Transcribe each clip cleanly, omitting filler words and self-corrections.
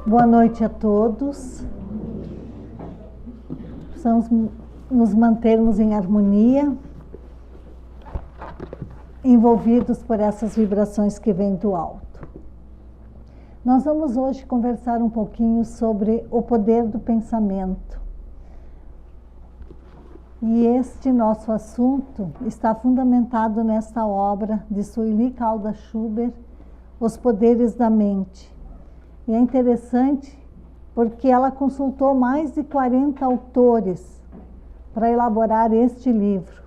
Boa noite a todos. Precisamos nos mantermos em harmonia, envolvidos por essas vibrações que vêm do alto. Nós vamos hoje conversar um pouquinho sobre o poder do pensamento. E este nosso assunto está fundamentado nesta obra de Sueli Caldas Schubert, Os Poderes da Mente. E é interessante porque ela consultou mais de 40 autores para elaborar este livro.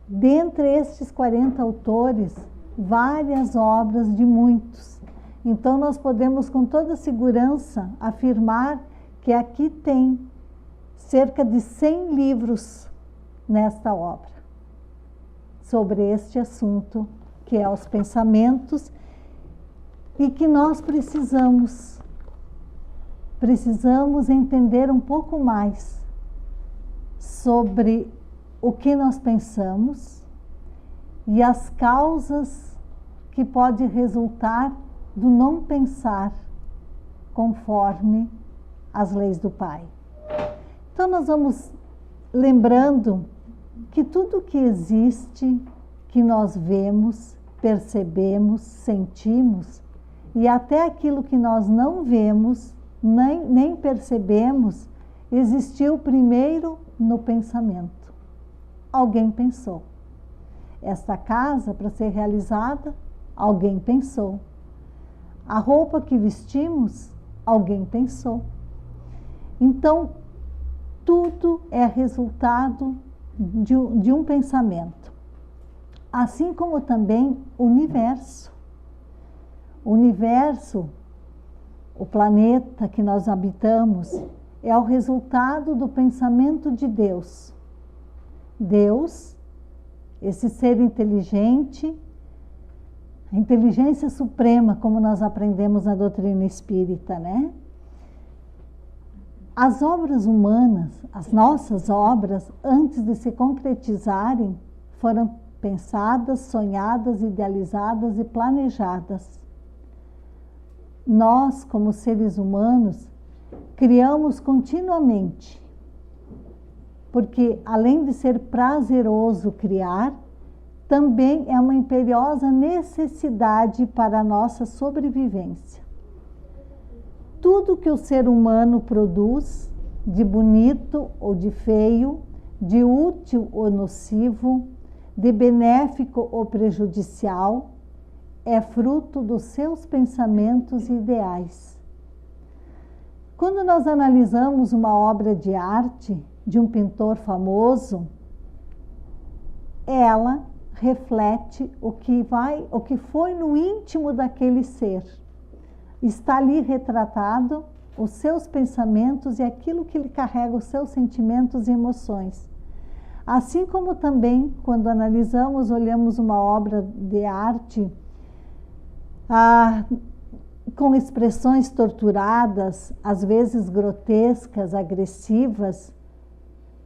Dentre estes 40 autores, várias obras de muitos. Então nós podemos com toda segurança afirmar que aqui tem cerca de 100 livros nesta obra sobre este assunto, que é os pensamentos, e que nós precisamos entender um pouco mais sobre o que nós pensamos e as causas que podem resultar do não pensar conforme as leis do Pai. Então nós vamos lembrando que tudo que existe, que nós vemos, percebemos, sentimos, e até aquilo que nós não vemos, nem percebemos, existiu primeiro no pensamento. Alguém pensou. Esta casa, para ser realizada, alguém pensou. A roupa que vestimos, alguém pensou. Então, tudo é resultado de um pensamento. Assim como também o universo. O universo, o planeta que nós habitamos, é o resultado do pensamento de Deus. Deus, esse ser inteligente, a inteligência suprema, como nós aprendemos na doutrina espírita, né? As obras humanas, as nossas obras, antes de se concretizarem, foram pensadas, sonhadas, idealizadas e planejadas. Nós, como seres humanos, criamos continuamente, porque além de ser prazeroso criar, também é uma imperiosa necessidade para a nossa sobrevivência. Tudo que o ser humano produz, de bonito ou de feio, de útil ou nocivo, de benéfico ou prejudicial, é fruto dos seus pensamentos e ideais. Quando nós analisamos uma obra de arte de um pintor famoso, ela reflete o que foi no íntimo daquele ser. Está ali retratado os seus pensamentos e aquilo que ele carrega, os seus sentimentos e emoções. Assim como também, quando analisamos, olhamos uma obra de arte com expressões torturadas, às vezes grotescas, agressivas,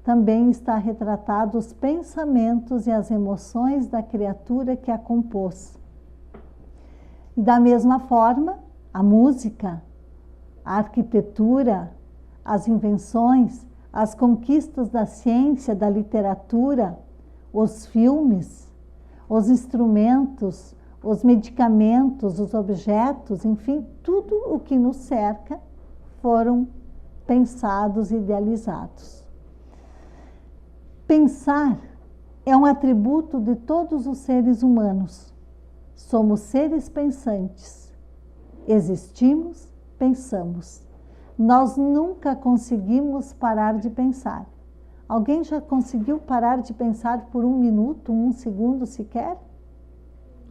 também está retratado os pensamentos e as emoções da criatura que a compôs. E da mesma forma, a música, a arquitetura, as invenções, as conquistas da ciência, da literatura, os filmes, os instrumentos, os medicamentos, os objetos, enfim, tudo o que nos cerca foram pensados e idealizados. Pensar é um atributo de todos os seres humanos. Somos seres pensantes. Existimos, pensamos. Nós nunca conseguimos parar de pensar. Alguém já conseguiu parar de pensar por 1 minuto, 1 segundo sequer?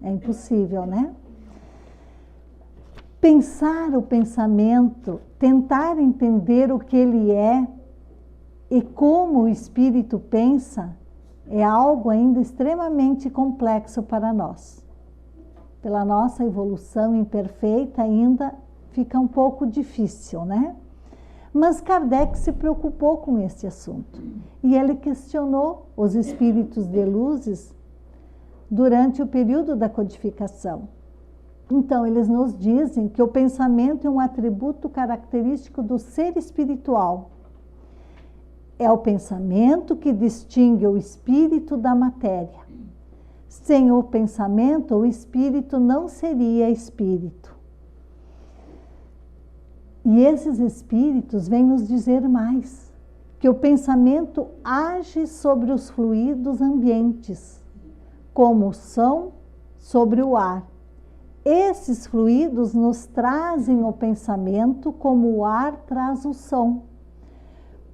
É impossível, né? Pensar o pensamento, tentar entender o que ele é e como o espírito pensa, é algo ainda extremamente complexo para nós. Pela nossa evolução imperfeita, ainda fica um pouco difícil, né? Mas Kardec se preocupou com esse assunto. E ele questionou os espíritos de luzes durante o período da codificação. Então, eles nos dizem que o pensamento é um atributo característico do ser espiritual. É o pensamento que distingue o espírito da matéria. Sem o pensamento, o espírito não seria espírito. E esses espíritos vêm nos dizer mais, que o pensamento age sobre os fluidos ambientes, como o som sobre o ar. Esses fluidos nos trazem o pensamento como o ar traz o som.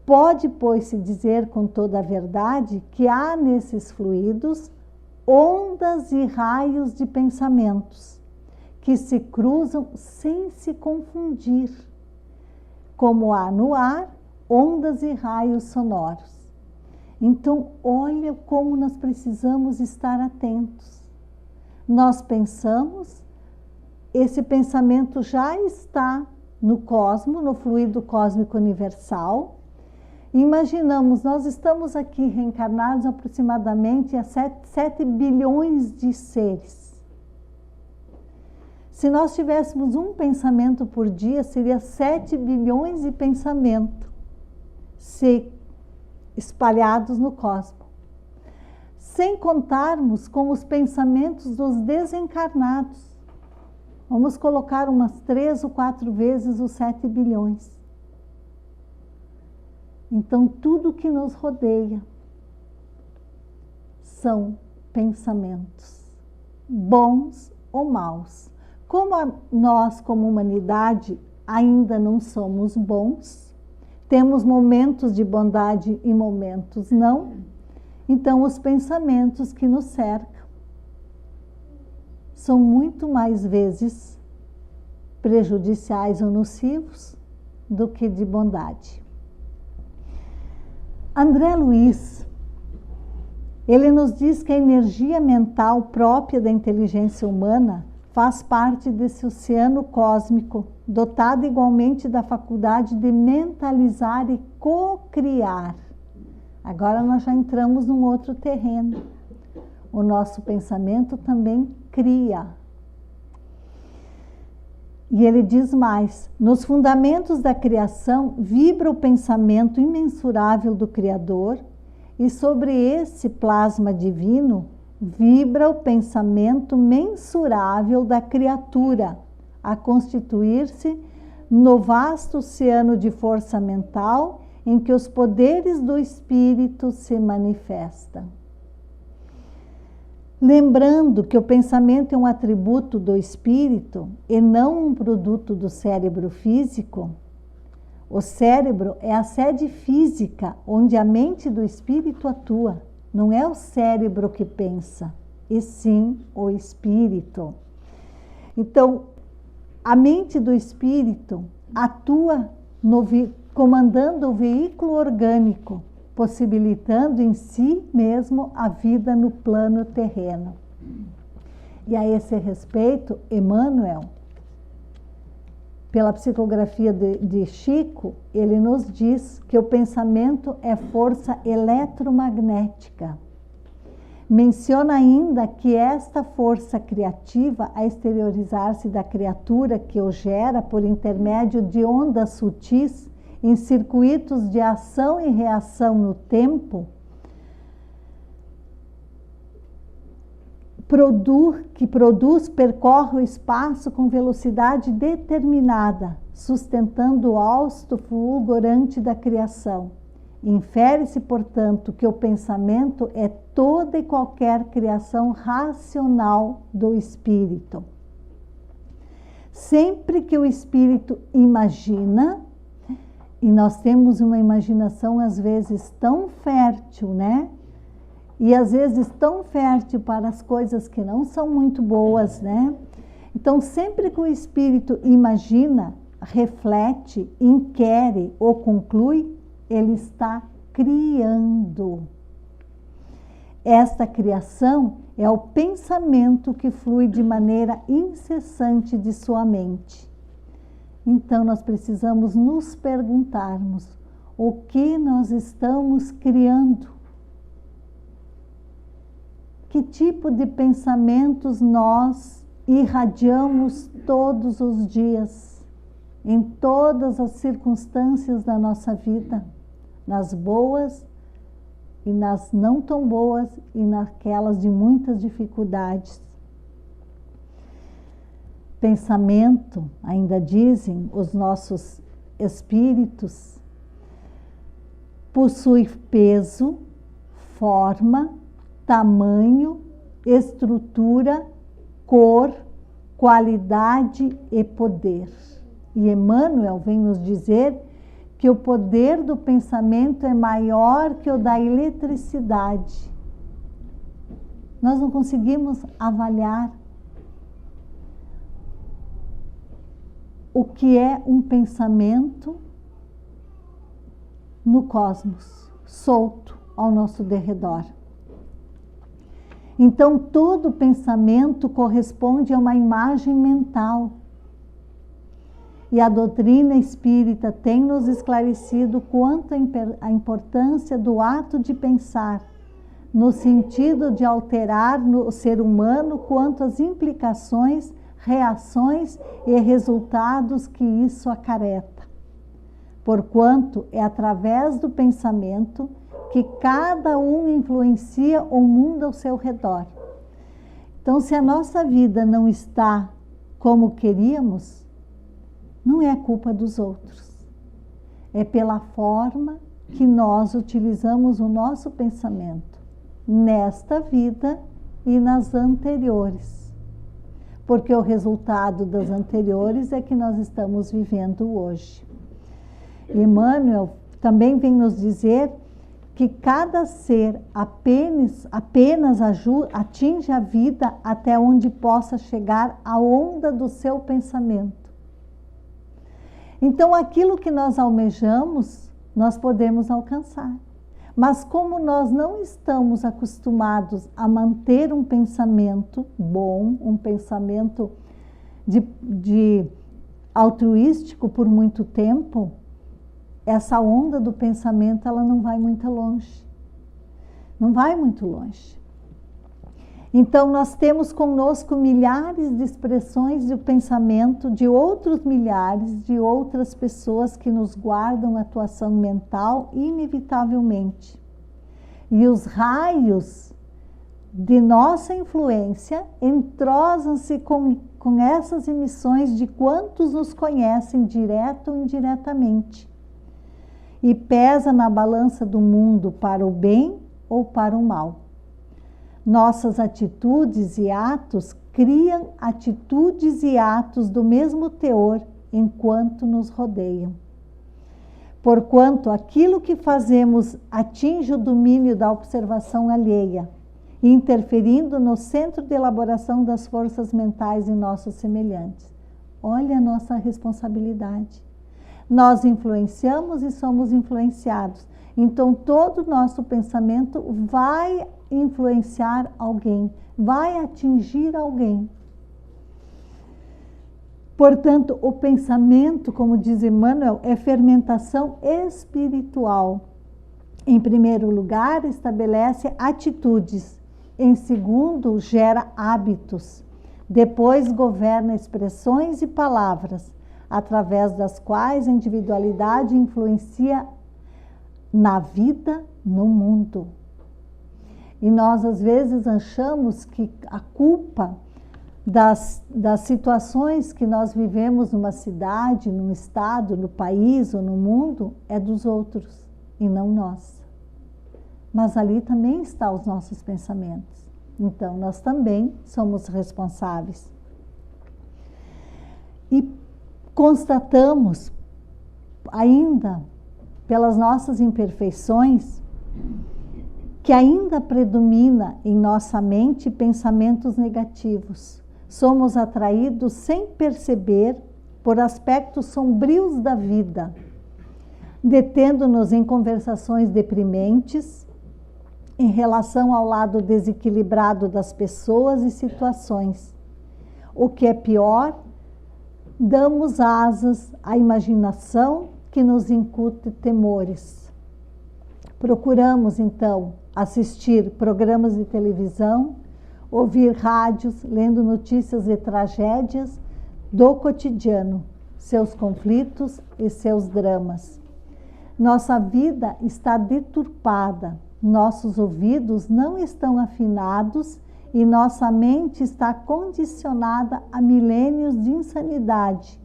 Pode, pois, se dizer com toda a verdade que há nesses fluidos ondas e raios de pensamentos que se cruzam sem se confundir, como há no ar ondas e raios sonoros. Então, olha como nós precisamos estar atentos. Nós pensamos, esse pensamento já está no cosmos, no fluido cósmico universal. Imaginamos, nós estamos aqui reencarnados aproximadamente a 7 bilhões de seres. Se nós tivéssemos um pensamento por dia, seria 7 bilhões de pensamentos espalhados no cosmos. Sem contarmos com os pensamentos dos desencarnados. Vamos colocar umas 3 ou 4 vezes os 7 bilhões. Então, tudo que nos rodeia são pensamentos, bons ou maus. Como nós, como humanidade, ainda não somos bons, temos momentos de bondade e momentos não, então os pensamentos que nos cercam são muito mais vezes prejudiciais ou nocivos do que de bondade. André Luiz, ele nos diz que a energia mental própria da inteligência humana faz parte desse oceano cósmico, dotado igualmente da faculdade de mentalizar e co-criar. Agora nós já entramos num outro terreno. O nosso pensamento também cria. E ele diz mais: nos fundamentos da criação vibra o pensamento imensurável do Criador, e sobre esse plasma divino vibra o pensamento mensurável da criatura, a constituir-se no vasto oceano de força mental em que os poderes do espírito se manifestam. Lembrando que o pensamento é um atributo do espírito e não um produto do cérebro físico, o cérebro é a sede física onde a mente do espírito atua. Não é o cérebro que pensa, e sim o espírito. Então, a mente do espírito atua comandando o veículo orgânico, possibilitando em si mesmo a vida no plano terreno. E a esse respeito, Emmanuel, pela psicografia de Chico, ele nos diz que o pensamento é força eletromagnética. Menciona ainda que esta força criativa, a exteriorizar-se da criatura que o gera por intermédio de ondas sutis, em circuitos de ação e reação no tempo, percorre o espaço com velocidade determinada, sustentando o hausto fulgurante da criação. Infere-se, portanto, que o pensamento é toda e qualquer criação racional do espírito. Sempre que o espírito imagina, e nós temos uma imaginação às vezes tão fértil, né? E às vezes tão fértil para as coisas que não são muito boas, né? Então, sempre que o espírito imagina, reflete, inquere ou conclui, ele está criando. Esta criação é o pensamento que flui de maneira incessante de sua mente. Então, nós precisamos nos perguntarmos o que nós estamos criando. Que tipo de pensamentos nós irradiamos todos os dias, em todas as circunstâncias da nossa vida, nas boas e nas não tão boas e naquelas de muitas dificuldades. Pensamento, ainda dizem os nossos espíritos, possui peso, forma, tamanho, estrutura, cor, qualidade e poder. E Emmanuel vem nos dizer que o poder do pensamento é maior que o da eletricidade. Nós não conseguimos avaliar o que é um pensamento no cosmos, solto ao nosso derredor. Então, todo pensamento corresponde a uma imagem mental. E a doutrina espírita tem nos esclarecido quanto a importância do ato de pensar, no sentido de alterar no ser humano, quanto às implicações, reações e resultados que isso acarreta. Porquanto é através do pensamento que cada um influencia o mundo ao seu redor. Então, se a nossa vida não está como queríamos, não é culpa dos outros. É pela forma que nós utilizamos o nosso pensamento nesta vida e nas anteriores. Porque o resultado das anteriores é que nós estamos vivendo hoje. Emmanuel também vem nos dizer que cada ser apenas atinge a vida até onde possa chegar a onda do seu pensamento. Então, aquilo que nós almejamos, nós podemos alcançar. Mas como nós não estamos acostumados a manter um pensamento bom, um pensamento de altruístico por muito tempo, essa onda do pensamento, ela não vai muito longe. Não vai muito longe. Então, nós temos conosco milhares de expressões de pensamento de outros milhares, de outras pessoas que nos guardam atuação mental inevitavelmente. E os raios de nossa influência entrosam-se com essas emissões de quantos nos conhecem direto ou indiretamente. E pesa na balança do mundo para o bem ou para o mal. Nossas atitudes e atos criam atitudes e atos do mesmo teor enquanto nos rodeiam. Porquanto aquilo que fazemos atinge o domínio da observação alheia, interferindo no centro de elaboração das forças mentais em nossos semelhantes. Olha a nossa responsabilidade. Nós influenciamos e somos influenciados. Então, todo o nosso pensamento vai influenciar alguém, vai atingir alguém. Portanto, o pensamento, como diz Emmanuel, é fermentação espiritual. Em primeiro lugar, estabelece atitudes. Em segundo, gera hábitos. Depois, governa expressões e palavras, através das quais a individualidade influencia na vida, no mundo. E nós, às vezes, achamos que a culpa das situações que nós vivemos numa cidade, num estado, no país ou no mundo, é dos outros e não nós. Mas ali também estão os nossos pensamentos. Então, nós também somos responsáveis. E constatamos, ainda pelas nossas imperfeições, que ainda predomina em nossa mente pensamentos negativos. Somos atraídos sem perceber por aspectos sombrios da vida, detendo-nos em conversações deprimentes, em relação ao lado desequilibrado das pessoas e situações. O que é pior, damos asas à imaginação que nos incute temores. Procuramos, então, assistir programas de televisão ouvir rádios, lendo notícias e tragédias do cotidiano, seus conflitos e seus dramas. Nossa vida está deturpada, nossos ouvidos não estão afinados e nossa mente está condicionada a milênios de insanidade.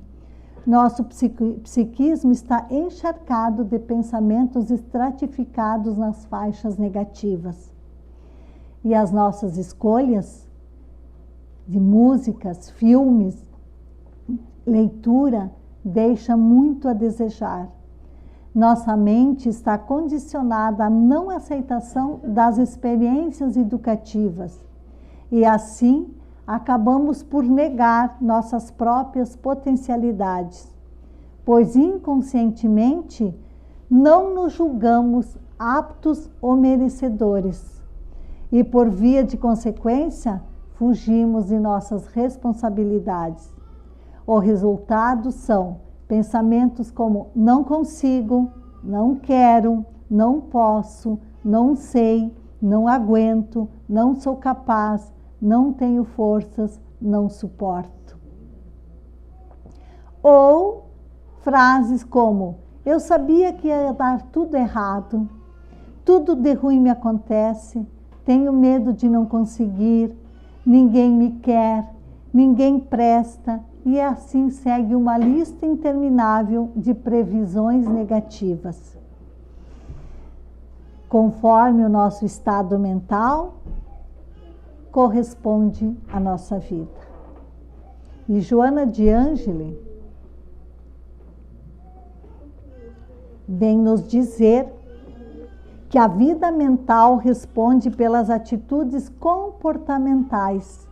Nosso psiquismo está encharcado de pensamentos estratificados nas faixas negativas. E as nossas escolhas de músicas, filmes, leitura, deixam muito a desejar. Nossa mente está condicionada à não aceitação das experiências educativas. E assim, acabamos por negar nossas próprias potencialidades, pois inconscientemente não nos julgamos aptos ou merecedores. E por via de consequência, fugimos de nossas responsabilidades. Os resultados são pensamentos como não consigo, não quero, não posso, não sei, não aguento, não sou capaz, não tenho forças, não suporto. Ou frases como: eu sabia que ia dar tudo errado, tudo de ruim me acontece, tenho medo de não conseguir, ninguém me quer, ninguém presta, e assim segue uma lista interminável de previsões negativas. Conforme o nosso estado mental, corresponde à nossa vida. E Joana de Ângeli vem nos dizer que a vida mental responde pelas atitudes comportamentais,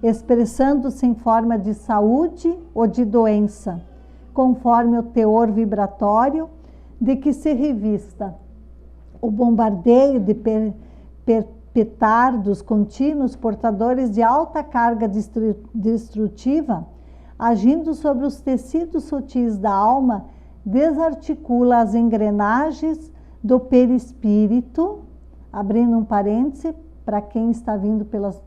expressando-se em forma de saúde ou de doença, conforme o teor vibratório de que se revista. O bombardeio de petardos contínuos portadores de alta carga destrutiva, agindo sobre os tecidos sutis da alma, desarticula as engrenagens do perispírito, abrindo um parêntese para quem está vindo pelas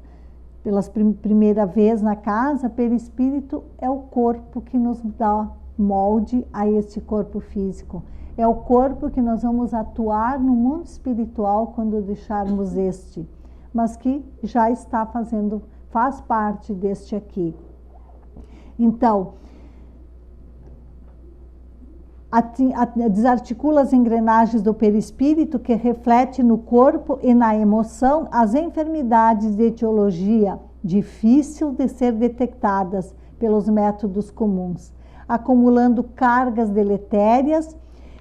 primeira vez na casa. Perispírito é o corpo que nos dá molde a este corpo físico. É o corpo que nós vamos atuar no mundo espiritual quando deixarmos este, mas que já está faz parte deste aqui. Então, desarticula as engrenagens do perispírito que reflete no corpo e na emoção as enfermidades de etiologia difícil de ser detectadas pelos métodos comuns, acumulando cargas deletérias.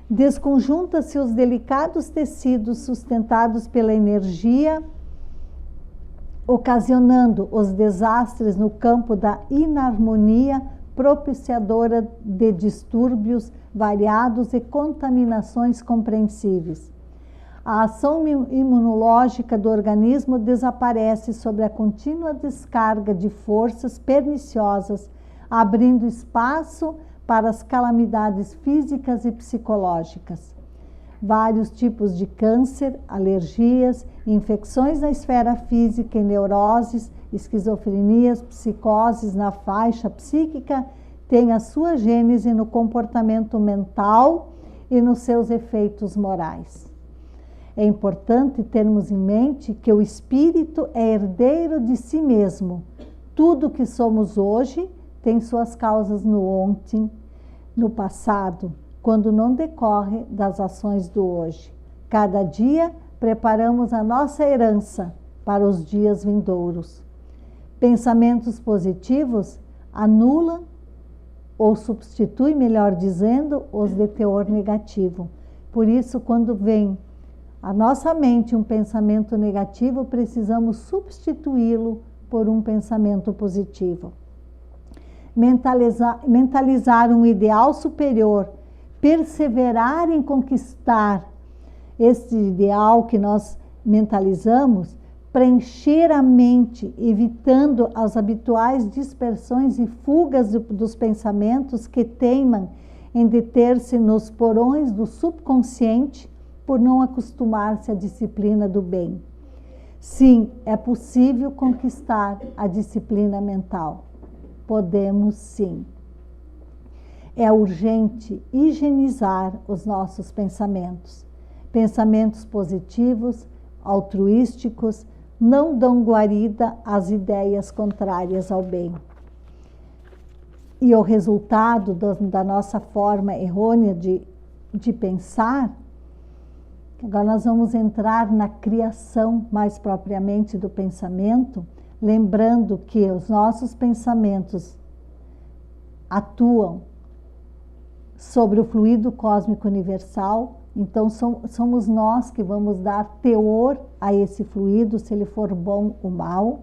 Desconjunta-se os delicados tecidos sustentados pela energia, ocasionando os desastres no campo da inarmonia, propiciadora de distúrbios variados e contaminações compreensíveis. A ação imunológica do organismo desaparece sobre a contínua descarga de forças perniciosas, abrindo espaço para as calamidades físicas e psicológicas. Vários tipos de câncer, alergias, infecções na esfera física e neuroses, esquizofrenias, psicoses na faixa psíquica têm a sua gênese no comportamento mental e nos seus efeitos morais. É importante termos em mente que o espírito é herdeiro de si mesmo. Tudo que somos hoje tem suas causas no ontem, no passado, quando não decorre das ações do hoje. Cada dia preparamos a nossa herança para os dias vindouros. Pensamentos positivos anulam ou substituem, melhor dizendo, os de teor negativo. Por isso, quando vem à nossa mente um pensamento negativo, precisamos substituí-lo por um pensamento positivo. Mentalizar um ideal superior, perseverar em conquistar este ideal que nós mentalizamos, preencher a mente, evitando as habituais dispersões e fugas dos pensamentos que teimam em deter-se nos porões do subconsciente por não acostumar-se à disciplina do bem. Sim, é possível conquistar a disciplina mental. Podemos sim. É urgente higienizar os nossos pensamentos. Pensamentos positivos, altruísticos, não dão guarida às ideias contrárias ao bem. E o resultado da nossa forma errônea de pensar, agora nós vamos entrar na criação mais propriamente do pensamento, lembrando que os nossos pensamentos atuam sobre o fluido cósmico universal, então somos nós que vamos dar teor a esse fluido, se ele for bom ou mal.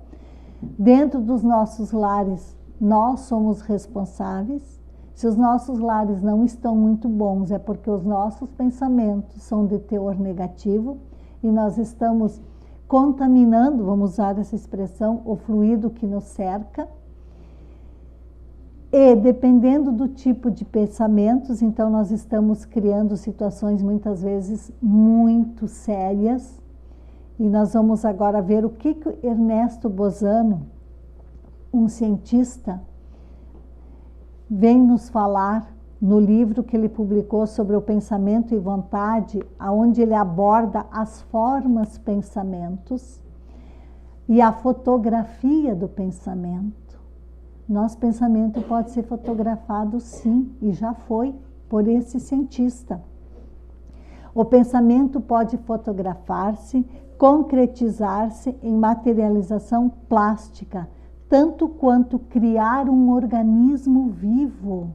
Dentro dos nossos lares, nós somos responsáveis. Se os nossos lares não estão muito bons, é porque os nossos pensamentos são de teor negativo e nós estamos contaminando, vamos usar essa expressão, o fluido que nos cerca. E dependendo do tipo de pensamentos, então nós estamos criando situações muitas vezes muito sérias. E nós vamos agora ver o que Ernesto Bozano, um cientista, vem nos falar no livro que ele publicou sobre o pensamento e vontade, onde ele aborda as formas pensamentos e a fotografia do pensamento. Nosso pensamento pode ser fotografado sim, e já foi por esse cientista. O pensamento pode fotografar-se, concretizar-se em materialização plástica, tanto quanto criar um organismo vivo.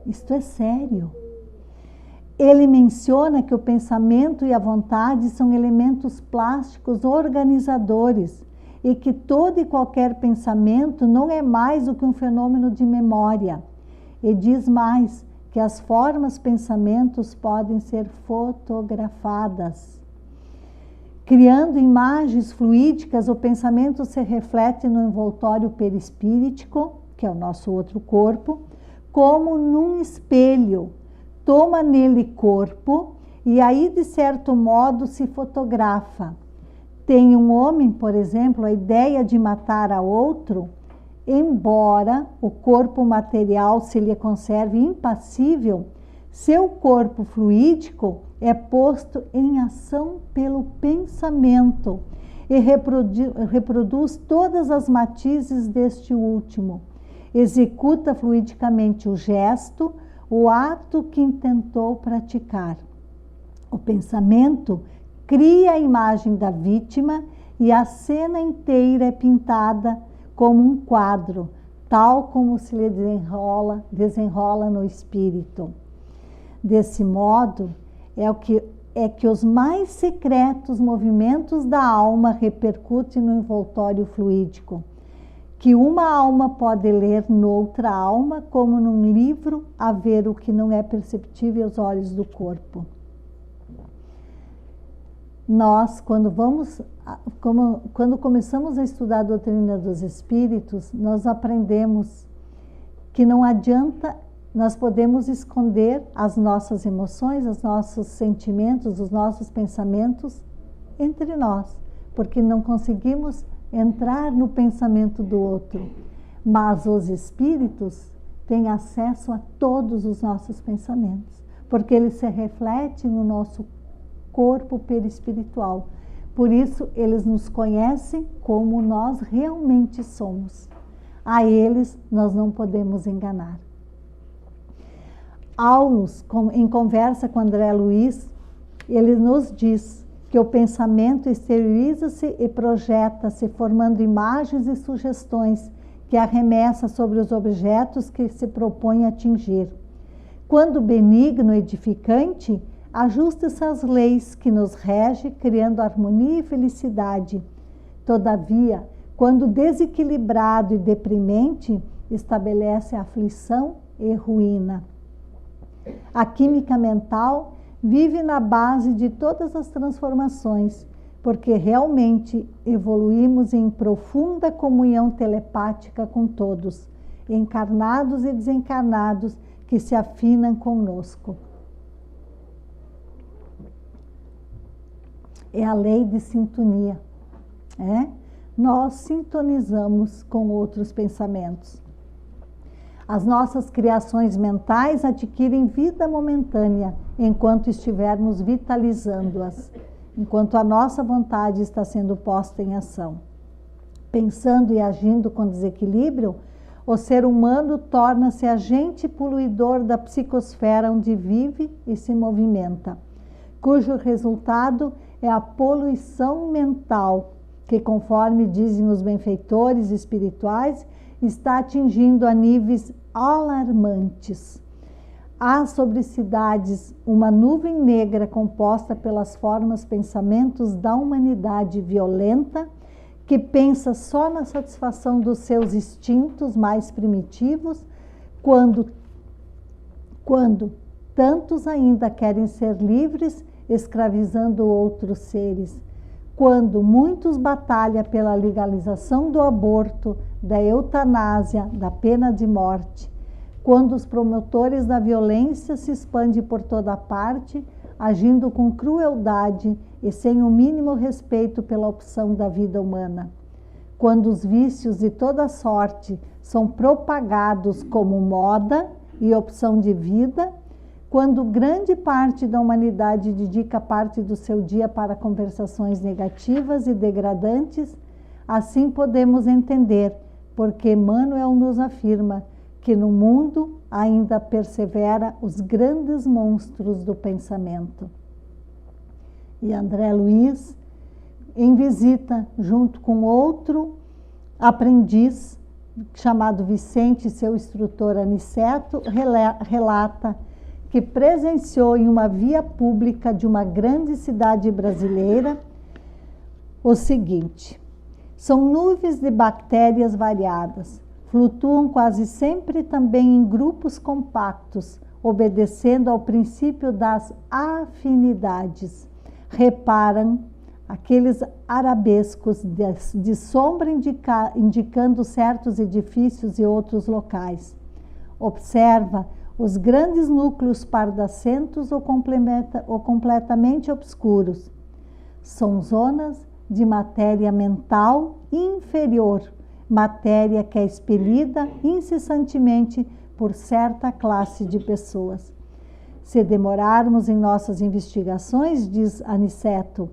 Isto é sério. Ele menciona que o pensamento e a vontade são elementos plásticos organizadores e que todo e qualquer pensamento não é mais do que um fenômeno de memória. E diz mais, que as formas pensamentos podem ser fotografadas. Criando imagens fluídicas, o pensamento se reflete no envoltório perispíritico, que é o nosso outro corpo, como num espelho. Toma nele corpo e aí, de certo modo, se fotografa. Tem um homem, por exemplo, a ideia de matar a outro, embora o corpo material se lhe conserve impassível, seu corpo fluídico é posto em ação pelo pensamento e reproduz todas as matizes deste último. Executa fluidicamente o gesto, o ato que intentou praticar. O pensamento cria a imagem da vítima e a cena inteira é pintada como um quadro, tal como se lhe desenrola no espírito. Desse modo, é que os mais secretos movimentos da alma repercutem no envoltório fluídico, que uma alma pode ler noutra alma, como num livro, a ver o que não é perceptível aos olhos do corpo. Nós, quando começamos a estudar a doutrina dos espíritos, nós aprendemos que não adianta, nós podemos esconder as nossas emoções, os nossos sentimentos, os nossos pensamentos entre nós, porque não conseguimos entrar no pensamento do outro. Mas os espíritos têm acesso a todos os nossos pensamentos, porque eles se refletem no nosso corpo perispiritual. Por isso, eles nos conhecem como nós realmente somos. A eles, nós não podemos enganar. Aulus, em conversa com André Luiz, ele nos diz que o pensamento exterioriza-se e projeta-se, formando imagens e sugestões que arremessa sobre os objetos que se propõe atingir. Quando benigno e edificante, ajusta-se às leis que nos rege, criando harmonia e felicidade. Todavia, quando desequilibrado e deprimente, estabelece aflição e ruína. A química mental vive na base de todas as transformações, porque realmente evoluímos em profunda comunhão telepática com todos, encarnados e desencarnados que se afinam conosco. É a lei de sintonia. Nós sintonizamos com outros pensamentos. As nossas criações mentais adquirem vida momentânea enquanto estivermos vitalizando-as, enquanto a nossa vontade está sendo posta em ação. Pensando e agindo com desequilíbrio, o ser humano torna-se agente poluidor da psicosfera onde vive e se movimenta, cujo resultado é a poluição mental, que, conforme dizem os benfeitores espirituais, está atingindo a níveis alarmantes. Há sobre cidades uma nuvem negra composta pelas formas pensamentos da humanidade violenta, que pensa só na satisfação dos seus instintos mais primitivos, quando tantos ainda querem ser livres, escravizando outros seres, quando muitos batalham pela legalização do aborto, da eutanásia, da pena de morte, quando os promotores da violência se expandem por toda parte, agindo com crueldade e sem o mínimo respeito pela opção da vida humana, quando os vícios de toda sorte são propagados como moda e opção de vida, quando grande parte da humanidade dedica parte do seu dia para conversações negativas e degradantes, assim podemos entender porque Emmanuel nos afirma que no mundo ainda persevera os grandes monstros do pensamento. E André Luiz, em visita junto com outro aprendiz chamado Vicente, seu instrutor Aniceto, relata que presenciou em uma via pública de uma grande cidade brasileira o seguinte: são nuvens de bactérias variadas, flutuam quase sempre também em grupos compactos, obedecendo ao princípio das afinidades. Reparam aqueles arabescos de sombra indicando certos edifícios e outros locais. Observa os grandes núcleos pardacentos ou completamente obscuros. São zonas de matéria mental inferior, matéria que é expelida incessantemente por certa classe de pessoas. Se demorarmos em nossas investigações, diz Aniceto,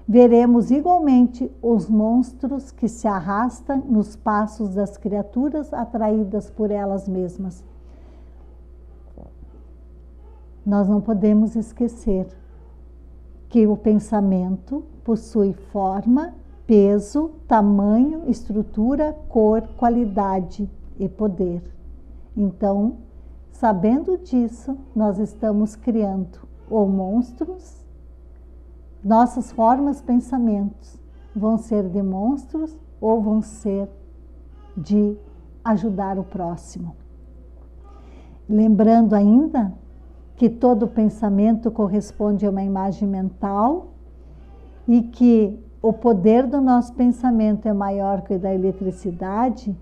veremos igualmente os monstros que se arrastam nos passos das criaturas atraídas por elas mesmas. Nós não podemos esquecer que o pensamento possui forma, peso, tamanho, estrutura, cor, qualidade e poder. Então, sabendo disso, nós estamos criando ou monstros, nossas formas, pensamentos vão ser de monstros ou vão ser de ajudar o próximo. Lembrando ainda que todo pensamento corresponde a uma imagem mental e que o poder do nosso pensamento é maior que o da eletricidade,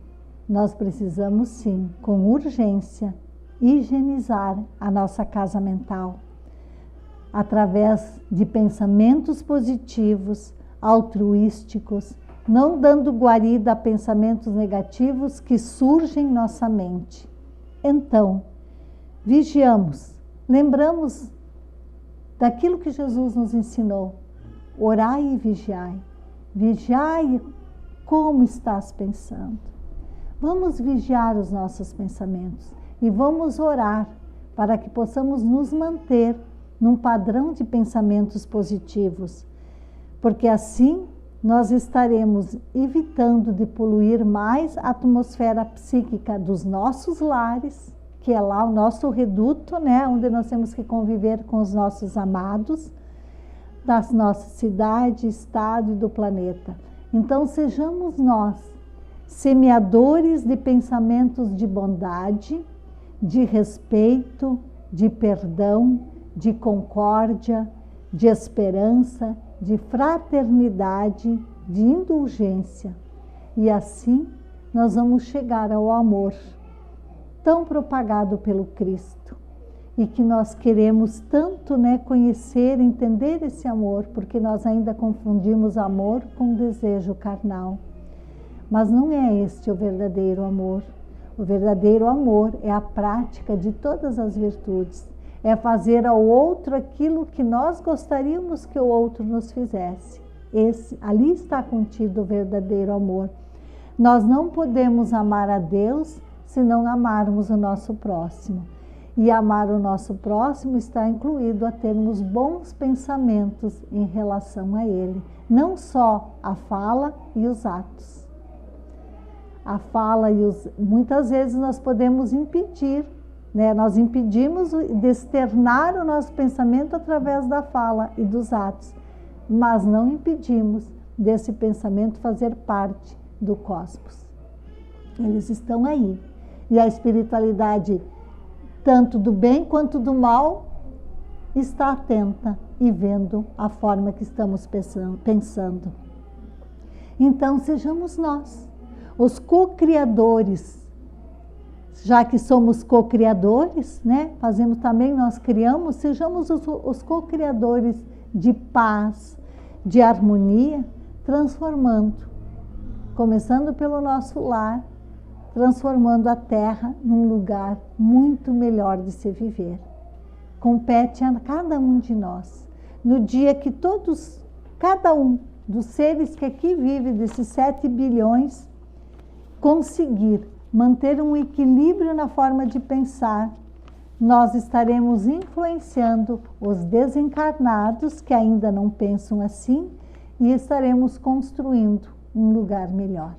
nós precisamos sim, com urgência, higienizar a nossa casa mental através de pensamentos positivos, altruísticos, não dando guarida a pensamentos negativos que surgem em nossa mente. Então, vigiamos, lembramos daquilo que Jesus nos ensinou. Orai e vigiai. Vigiai como estás pensando. Vamos vigiar os nossos pensamentos e vamos orar para que possamos nos manter num padrão de pensamentos positivos, porque assim nós estaremos evitando de poluir mais a atmosfera psíquica dos nossos lares, que é lá o nosso reduto, né, onde nós temos que conviver com os nossos amados, da nossa cidade, estado e do planeta. Então, sejamos nós semeadores de pensamentos de bondade, de respeito, de perdão, de concórdia, de esperança, de fraternidade, de indulgência. E assim nós vamos chegar ao amor tão propagado pelo Cristo. e que nós queremos tanto, né, conhecer, entender esse amor, porque nós ainda confundimos amor com desejo carnal. Mas não é este o verdadeiro amor. O verdadeiro amor é a prática de todas as virtudes. É fazer ao outro aquilo que nós gostaríamos que o outro nos fizesse. Ali está contido o verdadeiro amor. Nós não podemos amar a Deus se não amarmos o nosso próximo. E amar o nosso próximo está incluído a termos bons pensamentos em relação a ele. Não só a fala e os atos. A fala muitas vezes nós podemos impedir, né? Nós impedimos de externar o nosso pensamento através da fala e dos atos, mas não impedimos desse pensamento fazer parte do cosmos. Eles estão aí. E a espiritualidade, tanto do bem quanto do mal, está atenta e vendo a forma que estamos pensando. Então, sejamos nós os co-criadores, já que somos co-criadores, né? Fazemos também, nós criamos, sejamos os co-criadores de paz, de harmonia, transformando, começando pelo nosso lar, transformando a Terra num lugar muito melhor de se viver. Compete a cada um de nós. No dia que cada um dos seres que aqui vive, desses 7 bilhões, conseguir manter um equilíbrio na forma de pensar, nós estaremos influenciando os desencarnados que ainda não pensam assim e estaremos construindo um lugar melhor.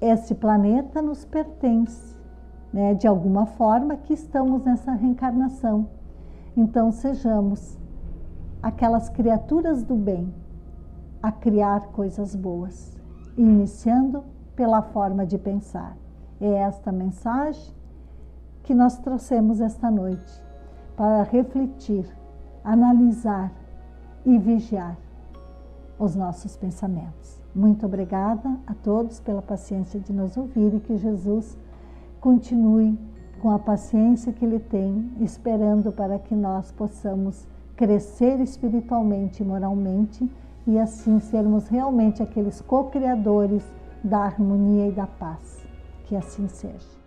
Esse planeta nos pertence, né? De alguma forma que estamos nessa reencarnação. Então sejamos aquelas criaturas do bem a criar coisas boas, iniciando pela forma de pensar. É esta mensagem que nós trouxemos esta noite para refletir, analisar e vigiar os nossos pensamentos. Muito obrigada a todos pela paciência de nos ouvir e que Jesus continue com a paciência que Ele tem, esperando para que nós possamos crescer espiritualmente e moralmente e assim sermos realmente aqueles co-criadores da harmonia e da paz. Que assim seja.